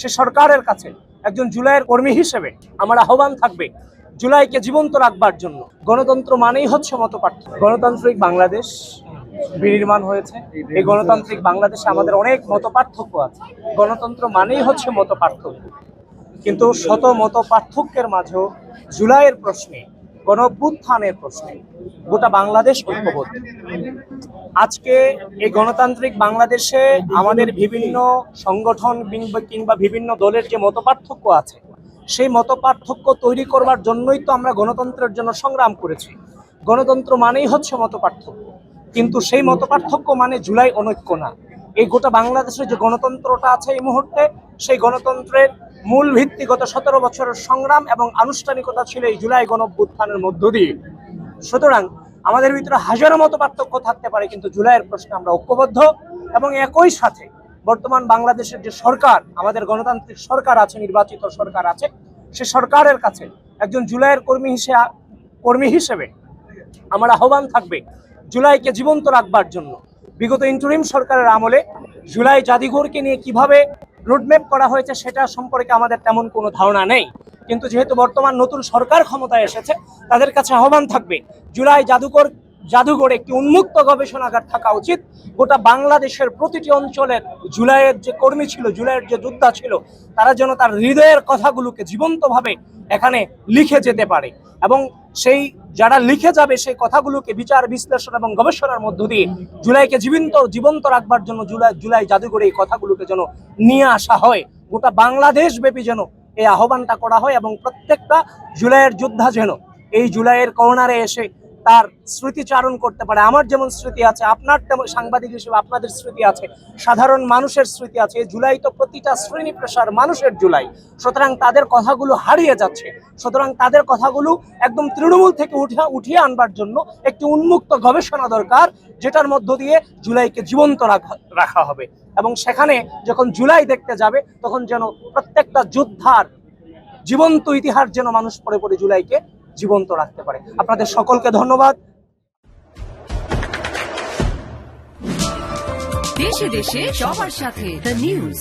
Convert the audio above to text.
সে সরকারের কাছে একজন জুলাইয়ের কর্মী হিসেবে আমার আহ্বান থাকবে জুলাইকে জীবন্ত রাখবার জন্য। গণতন্ত্র মানেই হচ্ছে মতপার্থক্য। গণতান্ত্রিক বাংলাদেশ বিনির্মাণ হয়েছে। এই গণতান্ত্রিক বাংলাদেশে আমাদের অনেক মতপার্থক্য আছে। গণতন্ত্র মানেই হচ্ছে মতপার্থক্য, কিন্তু শত মতপার্থক্যের মাঝেও জুলাইয়ের প্রশ্নে, গণঅভ্যুত্থানের প্রশ্নে গোটা বাংলাদেশ ঐক্যবদ্ধ। আজকে এই গণতান্ত্রিক বাংলাদেশে আমাদের বিভিন্ন সংগঠন কিংবা বিভিন্ন দলের যে মতপার্থক্য আছে, সেই মতপার্থক্য তৈরি করবার জন্যই তো আমরা গণতন্ত্রের জন্য সংগ্রাম করেছি। গণতন্ত্র মানেই হচ্ছে মতপার্থক্য, কিন্তু সেই মতপার্থক্য মানে জুলাই অনৈক্য না। এই গোটা বাংলাদেশের যে গণতন্ত্রটা আছে এই মুহূর্তে, সেই গণতন্ত্রের মূল ভিত্তি গত 17 বছরের সংগ্রাম এবং আনুষ্ঠানিকতা ছিল এই জুলাই গণঅভ্যুত্থানের মধ্য দিয়ে। সুতরাং আমাদের ভিতরে হাজারো মত পার্থক্য থাকতে পারে, কিন্তু জুলাইয়ের প্রশ্নে আমরা ঐক্যবদ্ধ। এবং একই সাথে বর্তমান বাংলাদেশের যে সরকার, আমাদের গণতান্ত্রিক সরকার আছে, নির্বাচিত সরকার আছে, সে সরকারের কাছে একজন জুলাইয়ের কর্মী হিসেবে আমার আহ্বান থাকবে জুলাইকে জীবন্ত রাখবার জন্য। বিগত ইন্টারিম সরকারের আমলে জুলাই জাদুঘরকে নিয়ে কিভাবে রোডম্যাপ করা হয়েছে সেটা সম্পর্কে আমাদের তেমন কোনো ধারণা নেই, কিন্তু যেহেতু বর্তমান নতুন সরকার ক্ষমতায় এসেছে, তাদের কাছে আহ্বান থাকবে জুলাই জাদুঘরে একটি উন্মুক্ত গবেষণাগার থাকা উচিত। গোটা বাংলাদেশের প্রতিটি অঞ্চলের জুলাইয়ের যে কর্মী ছিল, জুলাইয়ের যে যোদ্ধা ছিল, তারা যেন তার হৃদয়ের কথাগুলোকে জীবন্তভাবে এখানে লিখে যেতে পারে, এবং সেই যারা লিখে যাবে সেই কথাগুলোকে বিচার বিশ্লেষণ এবং গবেষণার মধ্য দিয়ে জুলাইকে জীবন্ত রাখবার জন্য জুলাই জাদুঘরে এই কথাগুলোকে যেন নিয়ে আসা হয়। গোটা বাংলাদেশ ব্যাপী যেন এই আহ্বানটা করা হয়, এবং প্রত্যেকটা জুলাইয়ের যোদ্ধা যেন এই জুলাইয়ের কর্নারে এসে তার স্মৃতিচারণ করতে পারে। আমার যেমন স্মৃতি আছে, আপনার তেমন সাংবাদিক হিসেবে আপনাদের স্মৃতি আছে, সাধারণ মানুষের স্মৃতি আছে। এই জুলাই তো প্রতিটা শ্রেণী পেশার মানুষের জুলাই, সুতরাং তাদের কথাগুলো হারিয়ে যাচ্ছে। সুতরাং তাদের কথাগুলো একদম তৃণমূল থেকে উঠিয়ে আনবার জন্য একটি উন্মুক্ত গবেষণা দরকার, যেটার মধ্য দিয়ে জুলাইকে জীবন্ত রাখা হবে। এবং সেখানে যখন জুলাই দেখতে যাবে, তখন যেন প্রত্যেকটা যোদ্ধার জীবন্ত ইতিহাস যেন মানুষ পড়ে পড়ে জুলাইকে জীবন্ত রাখতে পারে। আপনাদের সকলকে ধন্যবাদ। দেশে দেশে সবার সাথে দ্য নিউজ।